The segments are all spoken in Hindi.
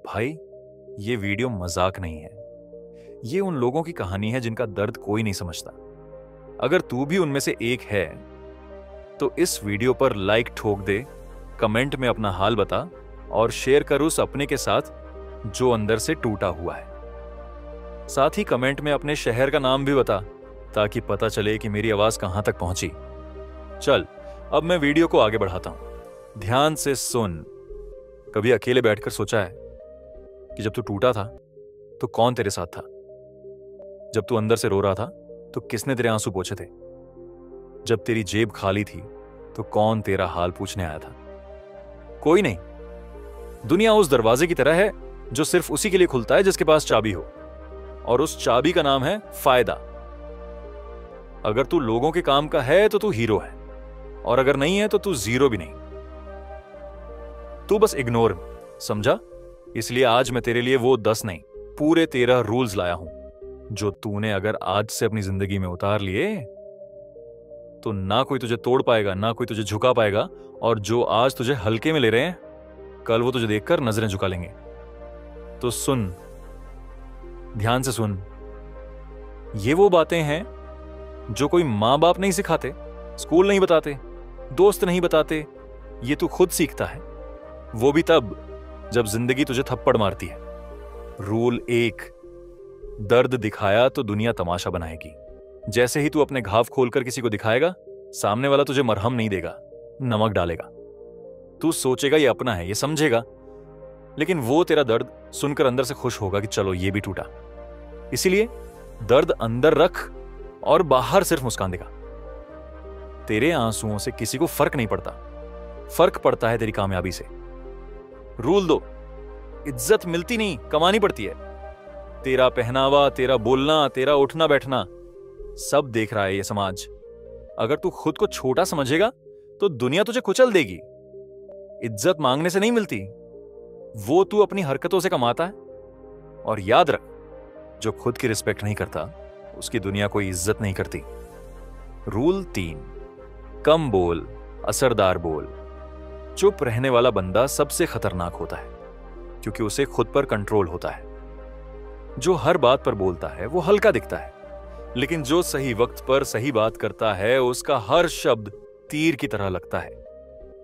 भाई, ये वीडियो मजाक नहीं है। ये उन लोगों की कहानी है जिनका दर्द कोई नहीं समझता। अगर तू भी उनमें से एक है तो इस वीडियो पर लाइक ठोक दे, कमेंट में अपना हाल बता और शेयर कर उस अपने के साथ जो अंदर से टूटा हुआ है। साथ ही कमेंट में अपने शहर का नाम भी बता ताकि पता चले कि मेरी आवाज कहां तक पहुंची। चल, अब मैं वीडियो को आगे बढ़ाता हूं। ध्यान से सुन। कभी अकेले बैठकर सोचा है कि जब तू टूटा था तो कौन तेरे साथ था? जब तू अंदर से रो रहा था तो किसने तेरे आंसू पोंछे थे? जब तेरी जेब खाली थी तो कौन तेरा हाल पूछने आया था? कोई नहीं। दुनिया उस दरवाजे की तरह है जो सिर्फ उसी के लिए खुलता है जिसके पास चाबी हो, और उस चाबी का नाम है फायदा। अगर तू लोगों के काम का है तो तू हीरो है, और अगर नहीं है तो तू जीरो भी नहीं। तू बस इग्नोर, समझा? इसलिए आज मैं तेरे लिए वो 10 नहीं, पूरे 13 रूल्स लाया हूं जो तूने अगर आज से अपनी जिंदगी में उतार लिए तो ना कोई तुझे तोड़ पाएगा, ना कोई तुझे झुका पाएगा, और जो आज तुझे हल्के में ले रहे हैं कल वो तुझे देखकर नजरें झुका लेंगे। तो सुन, ध्यान से सुन। ये वो बातें हैं जो कोई मां बाप नहीं सिखाते, स्कूल नहीं बताते, दोस्त नहीं बताते। ये तू खुद सीखता है, वो भी तब जब जिंदगी तुझे थप्पड़ मारती है। रूल 1, दर्द दिखाया तो दुनिया तमाशा बनाएगी। जैसे ही तू अपने घाव खोलकर किसी को दिखाएगा, सामने वाला तुझे मरहम नहीं देगा, नमक डालेगा। तू सोचेगा ये अपना है, ये समझेगा, लेकिन वो तेरा दर्द सुनकर अंदर से खुश होगा कि चलो ये भी टूटा। इसीलिए दर्द अंदर रख और बाहर सिर्फ मुस्कान दिखा। तेरे आंसुओं से किसी को फर्क नहीं पड़ता, फर्क पड़ता है तेरी कामयाबी से। रूल 2, इज्जत मिलती नहीं, कमानी पड़ती है। तेरा पहनावा, तेरा बोलना, तेरा उठना बैठना सब देख रहा है ये समाज। अगर तू खुद को छोटा समझेगा तो दुनिया तुझे कुचल देगी। इज्जत मांगने से नहीं मिलती, वो तू अपनी हरकतों से कमाता है। और याद रख, जो खुद की रिस्पेक्ट नहीं करता उसकी दुनिया कोई इज्जत नहीं करती। रूल 3, कम बोल, असरदार बोल। चुप रहने वाला बंदा सबसे खतरनाक होता है क्योंकि उसे खुद पर कंट्रोल होता है। जो हर बात पर बोलता है वो हल्का दिखता है, लेकिन जो सही वक्त पर सही बात करता है उसका हर शब्द तीर की तरह लगता है।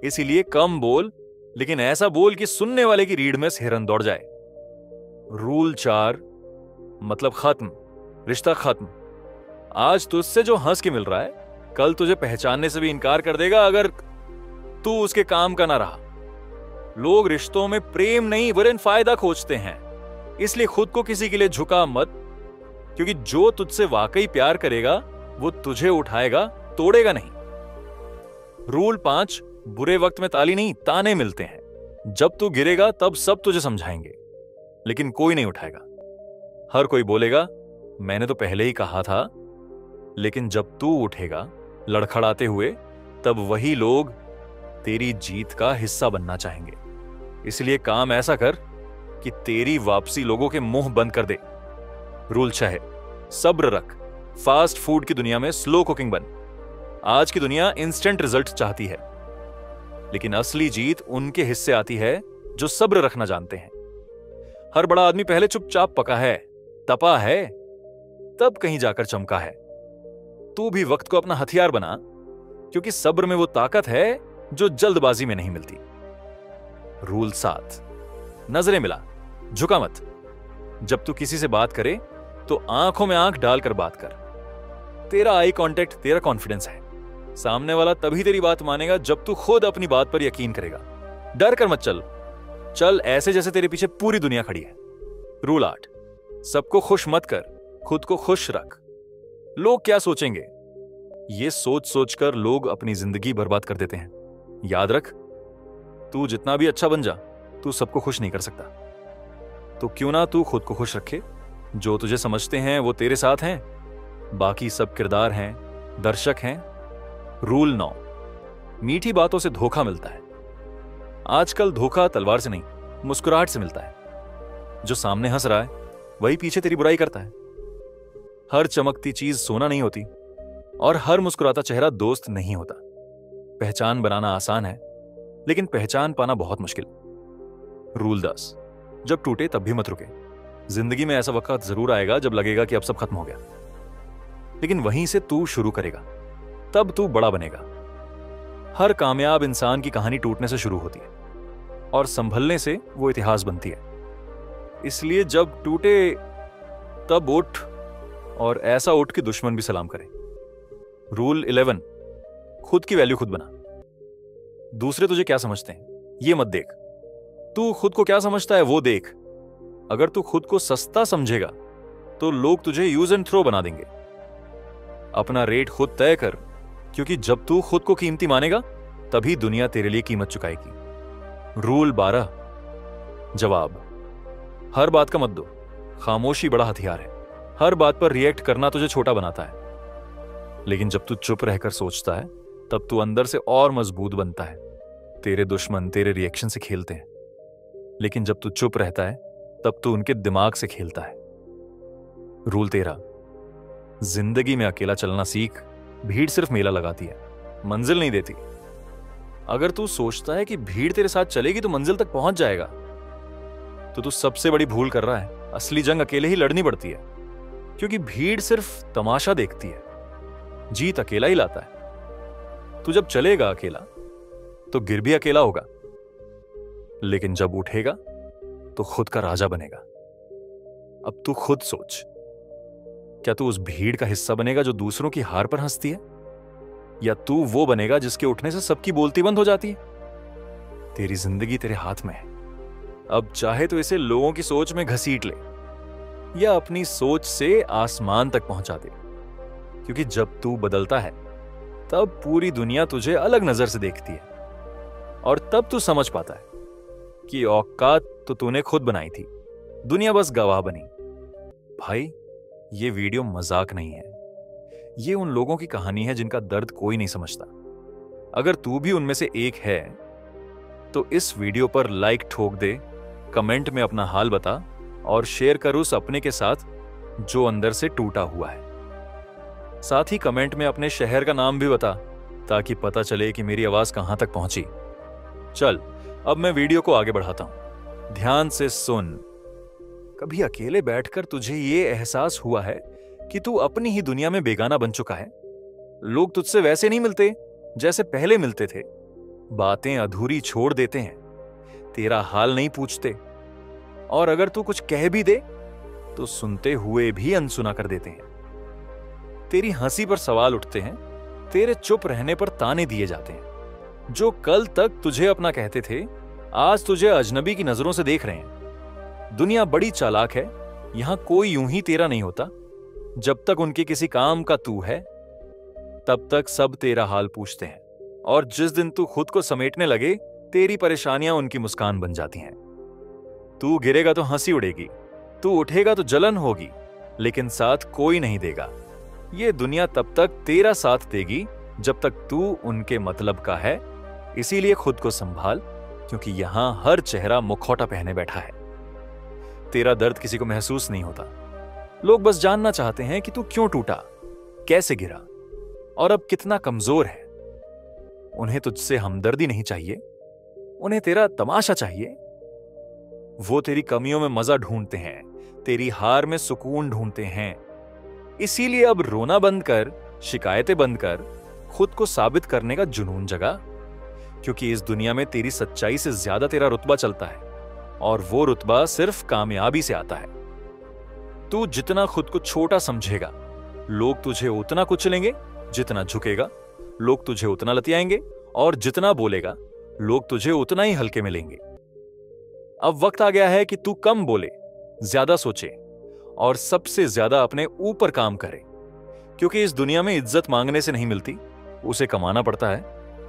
इसीलिए कम बोल, लेकिन ऐसा बोल कि सुनने वाले की रीढ़ में सिरन दौड़ जाए। रूल 4, मतलब खत्म, रिश्ता खत्म। आज तुझसे जो हंस के मिल रहा है कल तुझे पहचानने से भी इनकार कर देगा अगर तू उसके काम का ना रहा। लोग रिश्तों में प्रेम नहीं वरन फायदा खोजते हैं, इसलिए खुद को किसी के लिए झुका मत, क्योंकि जो तुझसे वाकई प्यार करेगा वो तुझे उठाएगा, तोड़ेगा नहीं। रूल 5, बुरे वक्त में ताली नहीं ताने मिलते हैं। जब तू गिरेगा तब सब तुझे समझाएंगे, लेकिन कोई नहीं उठाएगा। हर कोई बोलेगा मैंने तो पहले ही कहा था, लेकिन जब तू उठेगा लड़खड़ाते हुए तब वही लोग तेरी जीत का हिस्सा बनना चाहेंगे। इसलिए काम ऐसा कर कि तेरी वापसी लोगों के मुंह बंद कर दे। रूल 6, सब्र रख। फास्ट फूड की दुनिया में स्लो कुकिंग बन। आज की दुनिया इंस्टेंट रिजल्ट चाहती है, लेकिन असली जीत उनके हिस्से आती है जो सब्र रखना जानते हैं। हर बड़ा आदमी पहले चुपचाप पका है, तपा है, तब कहीं जाकर चमका है। तू भी वक्त को अपना हथियार बना, क्योंकि सब्र में वो ताकत है जो जल्दबाजी में नहीं मिलती। रूल 7, नजरें मिला, झुका मत। जब तू किसी से बात करे तो आंखों में आंख डालकर बात कर। तेरा आई कांटेक्ट तेरा कॉन्फिडेंस है। सामने वाला तभी तेरी बात मानेगा जब तू खुद अपनी बात पर यकीन करेगा। डर कर मत चल, चल ऐसे जैसे तेरे पीछे पूरी दुनिया खड़ी है। रूल 8, सबको खुश मत कर, खुद को खुश रख। लोग क्या सोचेंगे, ये सोच सोचकर लोग अपनी जिंदगी बर्बाद कर देते हैं। याद रख, तू जितना भी अच्छा बन जा, तू सबको खुश नहीं कर सकता। तो क्यों ना तू खुद को खुश रखे। जो तुझे समझते हैं वो तेरे साथ हैं, बाकी सब किरदार हैं, दर्शक हैं। रूल 9, मीठी बातों से धोखा मिलता है। आजकल धोखा तलवार से नहीं, मुस्कुराहट से मिलता है। जो सामने हंस रहा है वही पीछे तेरी बुराई करता है। हर चमकती चीज सोना नहीं होती और हर मुस्कुराता चेहरा दोस्त नहीं होता। पहचान बनाना आसान है, लेकिन पहचान पाना बहुत मुश्किल। रूल 10, जब टूटे तब भी मत रुके। जिंदगी में ऐसा वक्त जरूर आएगा जब लगेगा कि अब सब खत्म हो गया, लेकिन वहीं से तू शुरू करेगा, तब तू बड़ा बनेगा। हर कामयाब इंसान की कहानी टूटने से शुरू होती है और संभलने से वो इतिहास बनती है। इसलिए जब टूटे तब उठ, और ऐसा उठ कि दुश्मन भी सलाम करे। रूल 11, खुद की वैल्यू खुद बना। दूसरे तुझे क्या समझते हैं ये मत देख, तू खुद को क्या समझता है वो देख। अगर तू खुद को सस्ता समझेगा तो लोग तुझे यूज एंड थ्रो बना देंगे। अपना रेट खुद तय कर, क्योंकि जब तू खुद को कीमती मानेगा तभी दुनिया तेरे लिए कीमत चुकाएगी। रूल 12, जवाब। हर बात का मत दो, खामोशी बड़ा हथियार है। हर बात पर रिएक्ट करना तुझे छोटा बनाता है, लेकिन जब तू चुप रहकर सोचता है तब तू अंदर से और मजबूत बनता है। तेरे दुश्मन तेरे रिएक्शन से खेलते हैं, लेकिन जब तू चुप रहता है तब तू उनके दिमाग से खेलता है। रूल 13, जिंदगी में अकेला चलना सीख। भीड़ सिर्फ मेला लगाती है, मंजिल नहीं देती। अगर तू सोचता है कि भीड़ तेरे साथ चलेगी तो मंजिल तक पहुंच जाएगा, तो तू सबसे बड़ी भूल कर रहा है। असली जंग अकेले ही लड़नी पड़ती है, क्योंकि भीड़ सिर्फ तमाशा देखती है, जीत अकेला ही लाता है। तू जब चलेगा अकेला तो गिर भी अकेला होगा, लेकिन जब उठेगा तो खुद का राजा बनेगा। अब तू खुद सोच, क्या तू उस भीड़ का हिस्सा बनेगा जो दूसरों की हार पर हंसती है, या तू वो बनेगा जिसके उठने से सबकी बोलती बंद हो जाती है? तेरी जिंदगी तेरे हाथ में है। अब चाहे तो इसे लोगों की सोच में घसीट ले या अपनी सोच से आसमान तक पहुंचा दे, क्योंकि जब तू बदलता है तब पूरी दुनिया तुझे अलग नजर से देखती है, और तब तू समझ पाता है कि औकात तो तूने खुद बनाई थी, दुनिया बस गवाह बनी। भाई, ये वीडियो मजाक नहीं है, ये उन लोगों की कहानी है जिनका दर्द कोई नहीं समझता। अगर तू भी उनमें से एक है तो इस वीडियो पर लाइक ठोक दे, कमेंट में अपना हाल बता और शेयर कर उस अपने के साथ जो अंदर से टूटा हुआ है। साथ ही कमेंट में अपने शहर का नाम भी बता, ताकि पता चले कि मेरी आवाज कहां तक पहुंची। चल, अब मैं वीडियो को आगे बढ़ाता हूं। ध्यान से सुन। कभी अकेले बैठकर तुझे ये एहसास हुआ है कि तू अपनी ही दुनिया में बेगाना बन चुका है? लोग तुझसे वैसे नहीं मिलते जैसे पहले मिलते थे, बातें अधूरी छोड़ देते हैं, तेरा हाल नहीं पूछते, और अगर तू कुछ कह भी दे तो सुनते हुए भी अनसुना कर देते हैं। तेरी हंसी पर सवाल उठते हैं, तेरे चुप रहने पर ताने दिए जाते हैं। जो कल तक तुझे अपना कहते थे आज तुझे अजनबी की नजरों से देख रहे हैं। दुनिया बड़ी चालाक है, यहां कोई यूं ही तेरा नहीं होता। जब तक उनके किसी काम का तू है तब तक सब तेरा हाल पूछते हैं, और जिस दिन तू खुद को समेटने लगे तेरी परेशानियां उनकी मुस्कान बन जाती हैं। तू गिरेगा तो हंसी उड़ेगी, तू उठेगा तो जलन होगी, लेकिन साथ कोई नहीं देगा। ये दुनिया तब तक तेरा साथ देगी जब तक तू उनके मतलब का है। इसीलिए खुद को संभाल, क्योंकि यहां हर चेहरा मुखौटा पहने बैठा है। तेरा दर्द किसी को महसूस नहीं होता। लोग बस जानना चाहते हैं कि तू क्यों टूटा, कैसे गिरा, और अब कितना कमजोर है। उन्हें तुझसे हमदर्दी नहीं चाहिए, उन्हें तेरा तमाशा चाहिए। वो तेरी कमियों में मजा ढूंढते हैं, तेरी हार में सुकून ढूंढते हैं। इसीलिए अब रोना बंद कर, शिकायतें बंद कर, खुद को साबित करने का जुनून जगा, क्योंकि इस दुनिया में तेरी सच्चाई से ज्यादा तेरा रुतबा चलता है, और वो रुतबा सिर्फ कामयाबी से आता है। तू जितना खुद को छोटा समझेगा, लोग तुझे उतना कुचलेंगे। जितना झुकेगा, लोग तुझे उतना लतियाएंगे, और जितना बोलेगा, लोग तुझे उतना ही हल्के में लेंगे। अब वक्त आ गया है कि तू कम बोले, ज्यादा सोचे, और सबसे ज्यादा अपने ऊपर काम करे, क्योंकि इस दुनिया में इज्जत मांगने से नहीं मिलती, उसे कमाना पड़ता है,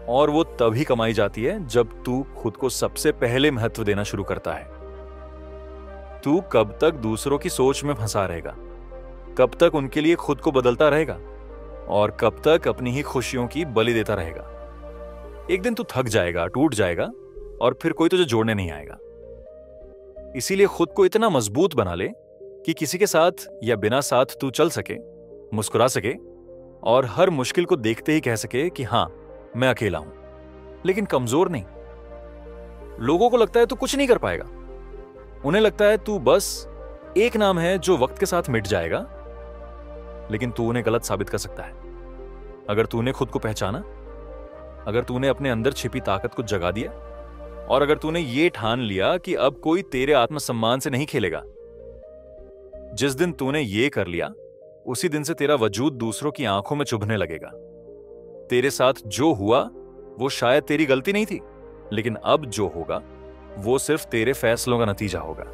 और वो तभी कमाई जाती है जब तू खुद को सबसे पहले महत्व देना शुरू करता है। तू कब तक दूसरों की सोच में फंसा रहेगा? कब तक उनके लिए खुद को बदलता रहेगा? और कब तक अपनी ही खुशियों की बलि देता रहेगा? एक दिन तू थक जाएगा, टूट जाएगा, और फिर कोई तुझे जोड़ने नहीं आएगा। इसीलिए खुद को इतना मजबूत बना ले कि किसी के साथ या बिना साथ तू चल सके, मुस्कुरा सके, और हर मुश्किल को देखते ही कह सके कि हां, मैं अकेला हूं, लेकिन कमजोर नहीं। लोगों को लगता है तू कुछ नहीं कर पाएगा, उन्हें लगता है तू बस एक नाम है जो वक्त के साथ मिट जाएगा, लेकिन तू उन्हें गलत साबित कर सकता है। अगर तूने खुद को पहचाना, अगर तूने अपने अंदर छिपी ताकत को जगा दिया, और अगर तूने ये ठान लिया कि अब कोई तेरे आत्मसम्मान से नहीं खेलेगा, जिस दिन तूने ये कर लिया उसी दिन से तेरा वजूद दूसरों की आंखों में चुभने लगेगा। तेरे साथ जो हुआ वो शायद तेरी गलती नहीं थी, लेकिन अब जो होगा वो सिर्फ तेरे फैसलों का नतीजा होगा।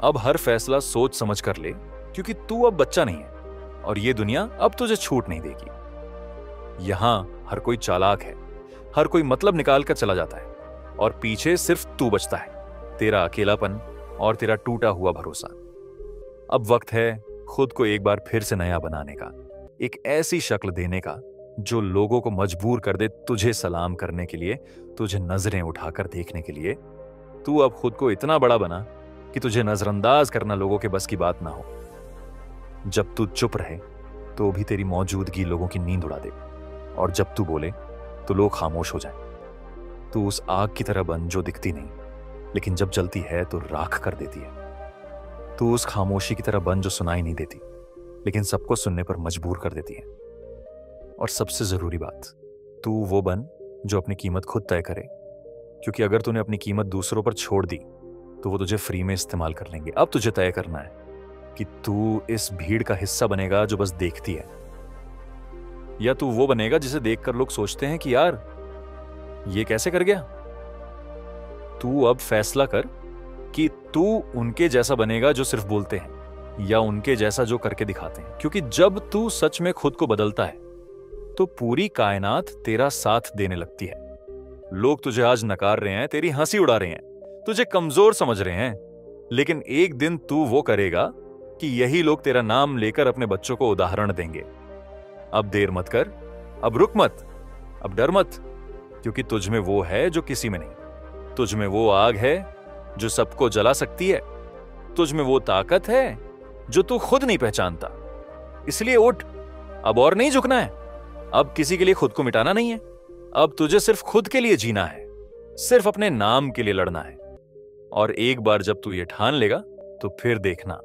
अब हर फैसला सोच समझ कर ले, क्योंकि तू अब बच्चा नहीं है और ये दुनिया अब तुझे छूट नहीं देगी। यहां हर कोई चालाक है, हर कोई मतलब निकाल कर चला जाता है और पीछे सिर्फ तू बचता है, तेरा अकेलापन और तेरा टूटा हुआ भरोसा। अब वक्त है खुद को एक बार फिर से नया बनाने का, एक ऐसी शक्ल देने का जो लोगों को मजबूर कर दे तुझे सलाम करने के लिए, तुझे नजरें उठाकर देखने के लिए। तू अब खुद को इतना बड़ा बना कि तुझे नजरअंदाज करना लोगों के बस की बात ना हो। जब तू चुप रहे तो भी तेरी मौजूदगी लोगों की नींद उड़ा दे, और जब तू बोले तो लोग खामोश हो जाए। तू उस आग की तरह बन जो दिखती नहीं, लेकिन जब जलती है तो राख कर देती है। तू उस खामोशी की तरह बन जो सुनाई नहीं देती, लेकिन सबको सुनने पर मजबूर कर देती है। और सबसे जरूरी बात, तू वो बन जो अपनी कीमत खुद तय करे, क्योंकि अगर तूने अपनी कीमत दूसरों पर छोड़ दी तो वो तुझे फ्री में इस्तेमाल कर लेंगे। अब तुझे तय करना है कि तू इस भीड़ का हिस्सा बनेगा जो बस देखती है, या तू वो बनेगा जिसे देखकर लोग सोचते हैं कि यार ये कैसे कर गया। तू अब फैसला कर कि तू उनके जैसा बनेगा जो सिर्फ बोलते हैं, या उनके जैसा जो करके दिखाते हैं। क्योंकि जब तू सच में खुद को बदलता है तो पूरी कायनात तेरा साथ देने लगती है। लोग तुझे आज नकार रहे हैं, तेरी हंसी उड़ा रहे हैं, तुझे कमजोर समझ रहे हैं, लेकिन एक दिन तू वो करेगा कि यही लोग तेरा नाम लेकर अपने बच्चों को उदाहरण देंगे। अब देर मत कर, अब रुक मत, अब डर मत, क्योंकि तुझ में वो है जो किसी में नहीं। तुझ में वो आग है जो सबको जला सकती है। तुझ में वो ताकत है जो तू खुद नहीं पहचानता। इसलिए उठ, अब और नहीं झुकना है। अब किसी के लिए खुद को मिटाना नहीं है। अब तुझे सिर्फ खुद के लिए जीना है, सिर्फ अपने नाम के लिए लड़ना है। और एक बार जब तू ये ठान लेगा तो फिर देखना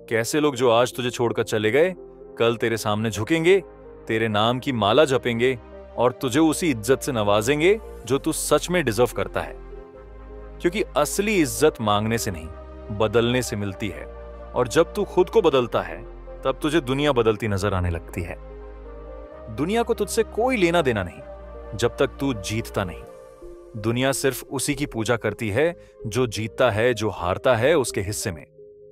कैसे लोग जो आज तुझे छोड़कर चले गए कल तेरे सामने झुकेंगे, तेरे नाम की माला जपेंगे और तुझे उसी इज्जत से नवाजेंगे जो तू सच में डिजर्व करता है। क्योंकि असली इज्जत मांगने से नहीं, बदलने से मिलती है। और जब तू खुद को बदलता है तब तुझे दुनिया बदलती नजर आने लगती है। दुनिया को तुझसे कोई लेना देना नहीं जब तक तू जीतता नहीं। दुनिया सिर्फ उसी की पूजा करती है जो जीतता है, जो हारता है उसके हिस्से में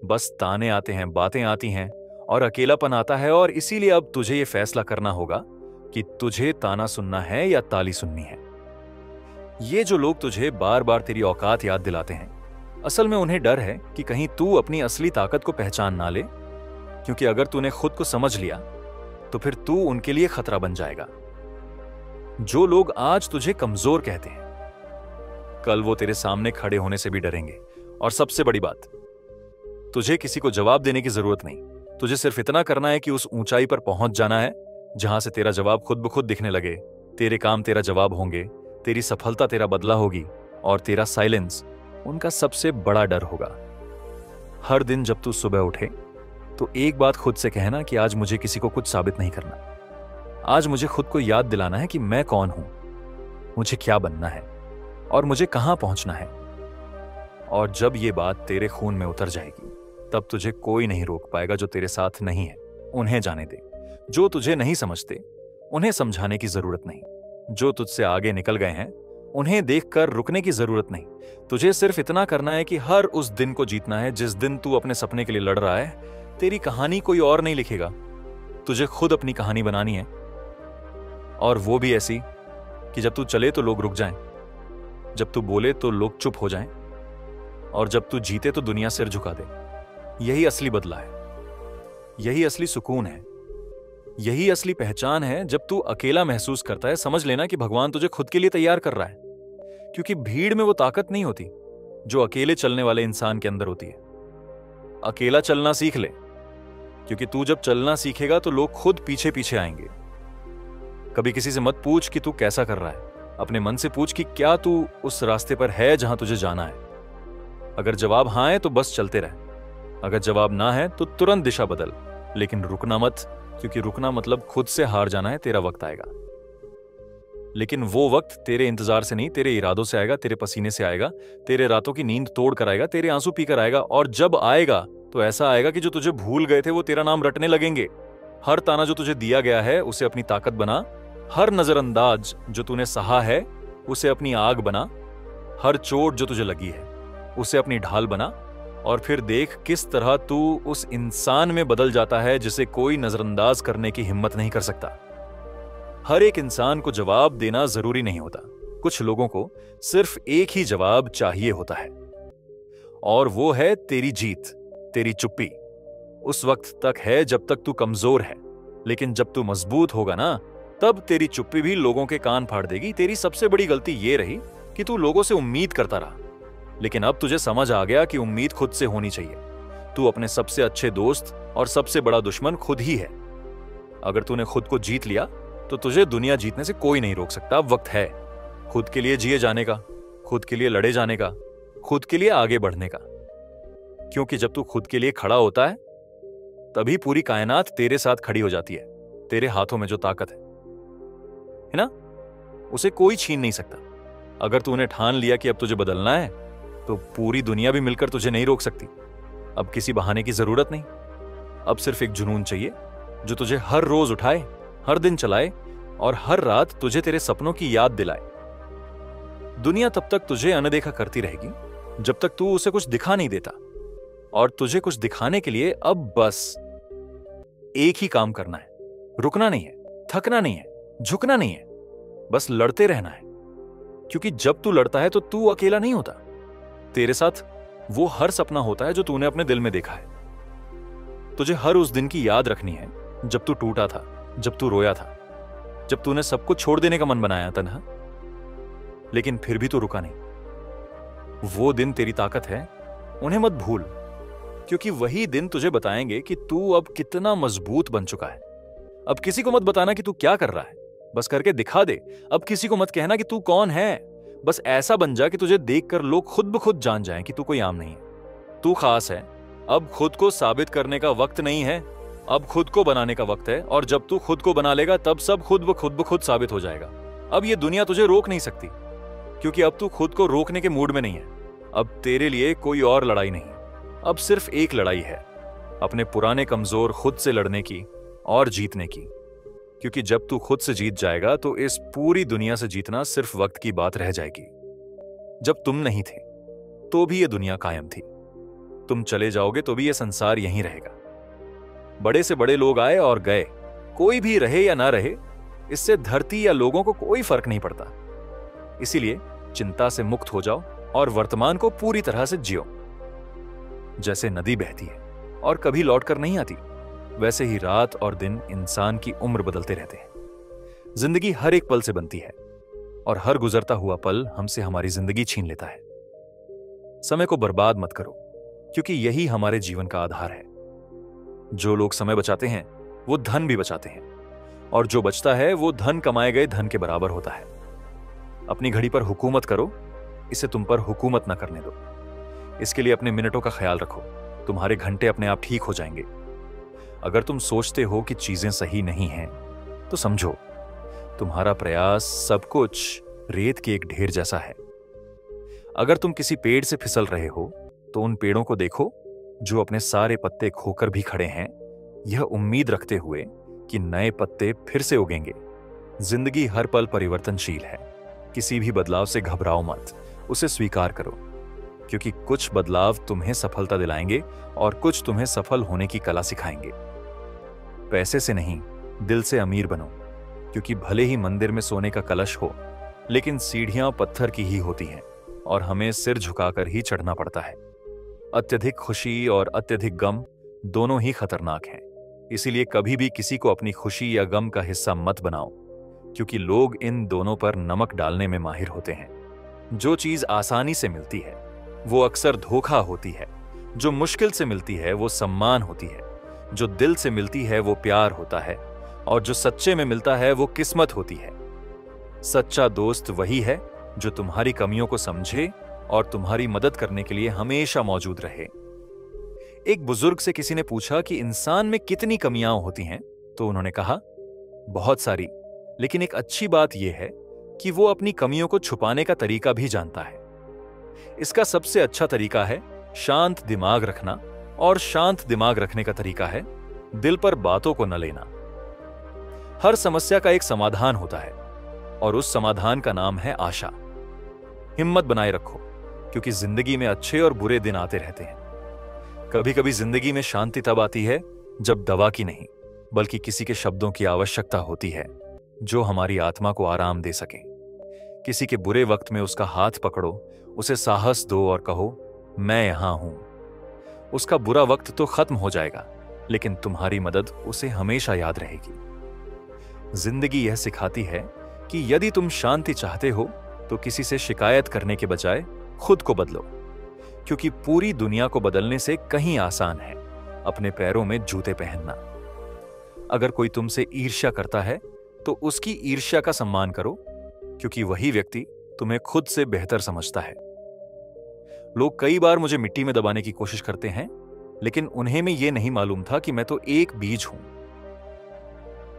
बस ताने आते हैं, बातें आती हैं और अकेलापन आता है। और इसीलिए अब तुझे यह फैसला करना होगा कि तुझे ताना सुनना है या ताली सुननी है। ये जो लोग तुझे बार बार तेरी औकात याद दिलाते हैं, असल में उन्हें डर है कि कहीं तू अपनी असली ताकत को पहचान ना ले। क्योंकि अगर तूने खुद को समझ लिया तो फिर तू उनके लिए खतरा बन जाएगा। जो लोग आज तुझे कमजोर कहते हैं, कल वो तेरे सामने खड़े होने से भी डरेंगे। और सबसे बड़ी बात, तुझे किसी को जवाब देने की जरूरत नहीं। तुझे सिर्फ इतना करना है कि उस ऊंचाई पर पहुंच जाना है जहां से तेरा जवाब खुद ब खुद दिखने लगे। तेरे काम तेरा जवाब होंगे, तेरी सफलता तेरा बदला होगी, और तेरा साइलेंस उनका सबसे बड़ा डर होगा। हर दिन जब तू सुबह उठे तो एक बात खुद से कहना कि आज मुझे किसी को कुछ साबित नहीं करना। आज मुझे खुद को याद दिलाना है कि मैं कौन हूं, मुझे क्या बनना है और मुझे कहां पहुंचना है। और जब ये बात तेरे खून में उतर जाएगी तब तुझे कोई नहीं रोक पाएगा। जो तेरे साथ नहीं है उन्हें जाने दे, जो तुझे नहीं समझते उन्हें समझाने की जरूरत नहीं, जो तुझसे आगे निकल गए हैं उन्हें देखकर रुकने की जरूरत नहीं। तुझे सिर्फ इतना करना है कि हर उस दिन को जीतना है जिस दिन तू अपने सपने के लिए लड़ रहा है। तेरी कहानी कोई और नहीं लिखेगा, तुझे खुद अपनी कहानी बनानी है, और वो भी ऐसी कि जब तू चले तो लोग रुक जाएं, जब तू बोले तो लोग चुप हो जाएं, और जब तू जीते तो दुनिया सिर झुका दे। यही असली बदला है, यही असली सुकून है, यही असली पहचान है। जब तू अकेला महसूस करता है, समझ लेना कि भगवान तुझे खुद के लिए तैयार कर रहा है। क्योंकि भीड़ में वो ताकत नहीं होती जो अकेले चलने वाले इंसान के अंदर होती है। अकेला चलना सीख ले, क्योंकि तू जब चलना सीखेगा तो लोग खुद पीछे पीछे आएंगे। कभी किसी से मत पूछ कि तू कैसा कर रहा है, अपने मन से पूछ कि क्या तू उस रास्ते पर है जहां तुझे जाना है। अगर जवाब हाँ है तो बस चलते रह, अगर जवाब ना है तो तुरंत दिशा बदल, लेकिन रुकना मत, क्योंकि रुकना मतलब खुद से हार जाना है। तेरा वक्त आएगा, लेकिन वो वक्त तेरे इंतजार से नहीं, तेरे इरादों से आएगा, तेरे पसीने से आएगा, तेरे रातों की नींद तोड़ कर आएगा, तेरे आंसू पीकर आएगा। और जब आएगा तो ऐसा आएगा कि जो तुझे भूल गए थे वो तेरा नाम रटने लगेंगे। हर ताना जो तुझे दिया गया है उसे अपनी ताकत बना, हर नजरअंदाज जो तूने सहा है उसे अपनी आग बना, हर चोट जो तुझे लगी है उसे अपनी ढाल बना, और फिर देख किस तरह तू उस इंसान में बदल जाता है जिसे कोई नजरअंदाज करने की हिम्मत नहीं कर सकता। हर एक इंसान को जवाब देना जरूरी नहीं होता, कुछ लोगों को सिर्फ एक ही जवाब चाहिए होता है, और वो है तेरी जीत, तेरी चुप्पी। उस वक्त तक है जब तक तू कमजोर है, लेकिन जब तू मजबूत होगा ना, तब तेरी चुप्पी भी लोगों के कान फाड़ देगी। तेरी सबसे बड़ी गलती ये रही कि तू लोगों से उम्मीद करता रहा, लेकिन अब तुझे समझ आ गया कि उम्मीद खुद से होनी चाहिए। तू अपने सबसे अच्छे दोस्त और सबसे बड़ा दुश्मन खुद ही है। अगर तूने खुद को जीत लिया तो तुझे दुनिया जीतने से कोई नहीं रोक सकता। अब वक्त है खुद के लिए जिए जाने का, खुद के लिए लड़े जाने का, खुद के लिए आगे बढ़ने का, क्योंकि जब तू खुद के लिए खड़ा होता है तभी पूरी कायनात तेरे साथ खड़ी हो जाती है। तेरे हाथों में जो ताकत है ना, उसे कोई छीन नहीं सकता। अगर तूने ठान लिया कि अब तुझे बदलना है तो पूरी दुनिया भी मिलकर तुझे नहीं रोक सकती। अब किसी बहाने की जरूरत नहीं, अब सिर्फ एक जुनून चाहिए जो तुझे हर रोज उठाए, हर दिन चलाए और हर रात तुझे तेरे सपनों की याद दिलाए। दुनिया तब तक तुझे अनदेखा करती रहेगी जब तक तू उसे कुछ दिखा नहीं देता, और तुझे कुछ दिखाने के लिए अब बस एक ही काम करना है। रुकना नहीं है, थकना नहीं है, झुकना नहीं है, बस लड़ते रहना है। क्योंकि जब तू लड़ता है तो तू अकेला नहीं होता, तेरे साथ वो हर सपना होता है जो तूने अपने दिल में देखा है। तुझे हर उस दिन की याद रखनी है जब तू टूटा था, जब तू रोया था, जब तूने सब कुछ छोड़ देने का मन बनाया तन्हा, लेकिन फिर भी तू रुका नहीं। वो दिन तेरी ताकत है, उन्हें मत भूल, क्योंकि वही दिन तुझे बताएंगे कि तू अब कितना मजबूत बन चुका है। अब किसी को मत बताना कि तू क्या कर रहा है, बस करके दिखा दे। अब किसी को मत कहना कि तू कौन है, बस ऐसा बन जा कि तुझे देखकर लोग खुद ब खुद जान जाएं कि तू कोई आम नहीं है, तू खास है। अब खुद को साबित करने का वक्त नहीं है, अब खुद को बनाने का वक्त है। और जब तू खुद को बना लेगा तब सब खुद ब खुद साबित हो जाएगा। अब ये दुनिया तुझे रोक नहीं सकती, क्योंकि अब तू खुद को रोकने के मूड में नहीं है। अब तेरे लिए कोई और लड़ाई नहीं, अब सिर्फ एक लड़ाई है, अपने पुराने कमजोर खुद से लड़ने की और जीतने की। क्योंकि जब तू खुद से जीत जाएगा तो इस पूरी दुनिया से जीतना सिर्फ वक्त की बात रह जाएगी। जब तुम नहीं थे तो भी ये दुनिया कायम थी, तुम चले जाओगे तो भी ये संसार यहीं रहेगा। बड़े से बड़े लोग आए और गए, कोई भी रहे या ना रहे, इससे धरती या लोगों को कोई फर्क नहीं पड़ता। इसीलिए चिंता से मुक्त हो जाओ और वर्तमान को पूरी तरह से जियो। जैसे नदी बहती है और कभी लौट कर नहीं आती, वैसे ही रात और दिन इंसान की उम्र बदलते रहते हैं। जिंदगी हर एक पल से बनती है और हर गुजरता हुआ पल हमसे हमारी जिंदगी छीन लेता है। समय को बर्बाद मत करो, क्योंकि यही हमारे जीवन का आधार है। जो लोग समय बचाते हैं वो धन भी बचाते हैं, और जो बचता है वो धन कमाए गए धन के बराबर होता है। अपनी घड़ी पर हुकूमत करो, इसे तुम पर हुकूमत ना करने दो। इसके लिए अपने मिनटों का ख्याल रखो, तुम्हारे घंटे अपने आप ठीक हो जाएंगे। अगर तुम सोचते हो कि चीजें सही नहीं हैं, तो समझो तुम्हारा प्रयास सब कुछ रेत के एक ढेर जैसा है। अगर तुम किसी पेड़ से फिसल रहे हो तो उन पेड़ों को देखो जो अपने सारे पत्ते खोकर भी खड़े हैं, यह उम्मीद रखते हुए कि नए पत्ते फिर से उगेंगे। जिंदगी हर पल परिवर्तनशील है, किसी भी बदलाव से घबराओ मत, उसे स्वीकार करो, क्योंकि कुछ बदलाव तुम्हें सफलता दिलाएंगे और कुछ तुम्हें सफल होने की कला सिखाएंगे। पैसे से नहीं, दिल से अमीर बनो, क्योंकि भले ही मंदिर में सोने का कलश हो, लेकिन सीढ़ियां पत्थर की ही होती हैं और हमें सिर झुकाकर ही चढ़ना पड़ता है। अत्यधिक खुशी और अत्यधिक गम दोनों ही खतरनाक हैं। इसीलिए कभी भी किसी को अपनी खुशी या गम का हिस्सा मत बनाओ, क्योंकि लोग इन दोनों पर नमक डालने में माहिर होते हैं। जो चीज आसानी से मिलती है वो अक्सर धोखा होती है, जो मुश्किल से मिलती है वो सम्मान होती है, जो दिल से मिलती है वो प्यार होता है, और जो सच्चे में मिलता है वो किस्मत होती है। सच्चा दोस्त वही है जो तुम्हारी कमियों को समझे और तुम्हारी मदद करने के लिए हमेशा मौजूद रहे। एक बुजुर्ग से किसी ने पूछा कि इंसान में कितनी कमियां होती हैं, तो उन्होंने कहा, बहुत सारी, लेकिन एक अच्छी बात यह है कि वो अपनी कमियों को छुपाने का तरीका भी जानता है। इसका सबसे अच्छा तरीका है शांत दिमाग रखना, और शांत दिमाग रखने का तरीका है दिल पर बातों को न लेना। हर समस्या का एक समाधान होता है, और उस समाधान का नाम है आशा। हिम्मत बनाए रखो, क्योंकि जिंदगी में अच्छे और बुरे दिन आते रहते हैं। कभी कभी जिंदगी में शांति तब आती है जब दवा की नहीं, बल्कि किसी के शब्दों की आवश्यकता होती है, जो हमारी आत्मा को आराम दे सके। किसी के बुरे वक्त में उसका हाथ पकड़ो, उसे साहस दो और कहो, मैं यहां हूं। उसका बुरा वक्त तो खत्म हो जाएगा, लेकिन तुम्हारी मदद उसे हमेशा याद रहेगी। जिंदगी यह सिखाती है कि यदि तुम शांति चाहते हो तो किसी से शिकायत करने के बजाय खुद को बदलो, क्योंकि पूरी दुनिया को बदलने से कहीं आसान है अपने पैरों में जूते पहनना। अगर कोई तुमसे ईर्ष्या करता है तो उसकी ईर्ष्या का सम्मान करो, क्योंकि वही व्यक्ति तुम्हें खुद से बेहतर समझता है। लोग कई बार मुझे मिट्टी में दबाने की कोशिश करते हैं, लेकिन उन्हें में यह नहीं मालूम था कि मैं तो एक बीज हूं।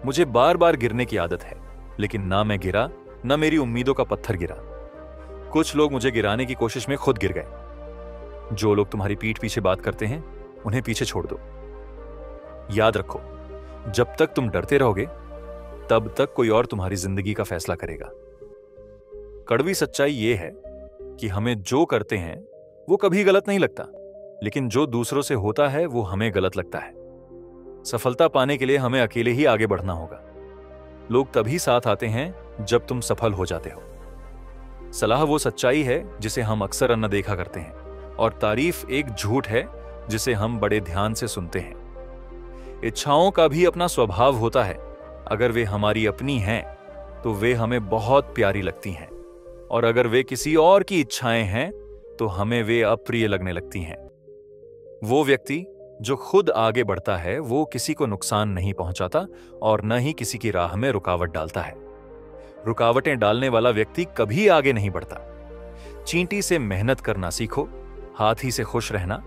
मुझे बार बार गिरने की आदत है, लेकिन ना मैं गिरा, ना मेरी उम्मीदों का पत्थर गिरा। कुछ लोग मुझे गिराने की कोशिश में खुद गिर गए। जो लोग तुम्हारी पीठ पीछे बात करते हैं, उन्हें पीछे छोड़ दो। याद रखो, जब तक तुम डरते रहोगे, तब तक कोई और तुम्हारी जिंदगी का फैसला करेगा। कड़वी सच्चाई यह है कि हमें जो करते हैं वो कभी गलत नहीं लगता, लेकिन जो दूसरों से होता है वो हमें गलत लगता है। सफलता पाने के लिए हमें अकेले ही आगे बढ़ना होगा। लोग तभी साथ आते हैं जब तुम सफल हो जाते हो। सलाह वो सच्चाई है जिसे हम अक्सर अनदेखा करते हैं, और तारीफ एक झूठ है जिसे हम बड़े ध्यान से सुनते हैं। इच्छाओं का भी अपना स्वभाव होता है। अगर वे हमारी अपनी हैं तो वे हमें बहुत प्यारी लगती हैं, और अगर वे किसी और की इच्छाएं हैं तो हमें वे अप्रिय लगने लगती हैं। वो व्यक्ति जो खुद आगे बढ़ता है वो किसी को नुकसान नहीं पहुंचाता और न ही किसी की राह में रुकावट डालता है। रुकावटें डालने वाला व्यक्ति कभी आगे नहीं बढ़ता। चींटी से मेहनत करना सीखो, हाथी से खुश रहना,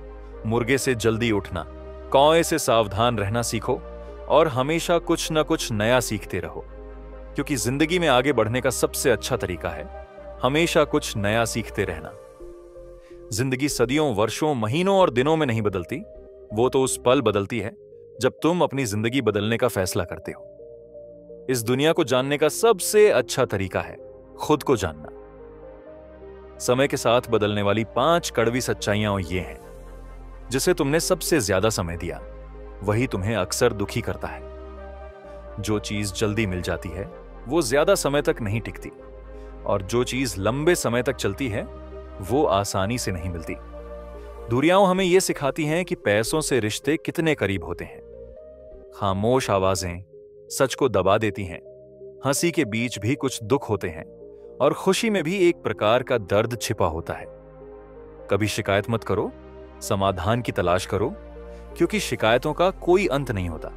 मुर्गे से जल्दी उठना, कौए से सावधान रहना सीखो, और हमेशा कुछ न कुछ नया सीखते रहो, क्योंकि जिंदगी में आगे बढ़ने का सबसे अच्छा तरीका है हमेशा कुछ नया सीखते रहना। जिंदगी सदियों, वर्षों, महीनों और दिनों में नहीं बदलती, वो तो उस पल बदलती है जब तुम अपनी जिंदगी बदलने का फैसला करते हो। इस दुनिया को जानने का सबसे अच्छा तरीका है खुद को जानना। समय के साथ बदलने वाली 5 कड़वी सच्चाइयां ये हैं। जिसे तुमने सबसे ज्यादा समय दिया, वही तुम्हें अक्सर दुखी करता है। जो चीज जल्दी मिल जाती है वो ज्यादा समय तक नहीं टिकती, और जो चीज लंबे समय तक चलती है वो आसानी से नहीं मिलती। दूरियां हमें यह सिखाती हैं कि पैसों से रिश्ते कितने करीब होते हैं। खामोश आवाजें सच को दबा देती हैं। हंसी के बीच भी कुछ दुख होते हैं, और खुशी में भी एक प्रकार का दर्द छिपा होता है। कभी शिकायत मत करो, समाधान की तलाश करो, क्योंकि शिकायतों का कोई अंत नहीं होता।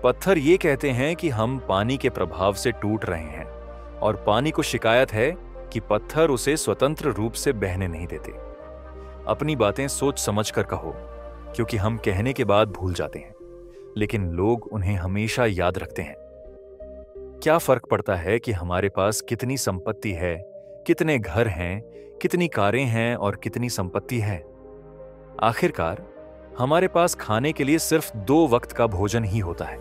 पत्थर ये कहते हैं कि हम पानी के प्रभाव से टूट रहे हैं, और पानी को शिकायत है कि पत्थर उसे स्वतंत्र रूप से बहने नहीं देते। अपनी बातें सोच समझ कर कहो, क्योंकि हम कहने के बाद भूल जाते हैं, लेकिन लोग उन्हें हमेशा याद रखते हैं। क्या फर्क पड़ता है कि हमारे पास कितनी संपत्ति है, कितने घर हैं, कितनी कारें हैं और कितनी संपत्ति है? आखिरकार हमारे पास खाने के लिए सिर्फ 2 वक्त का भोजन ही होता है।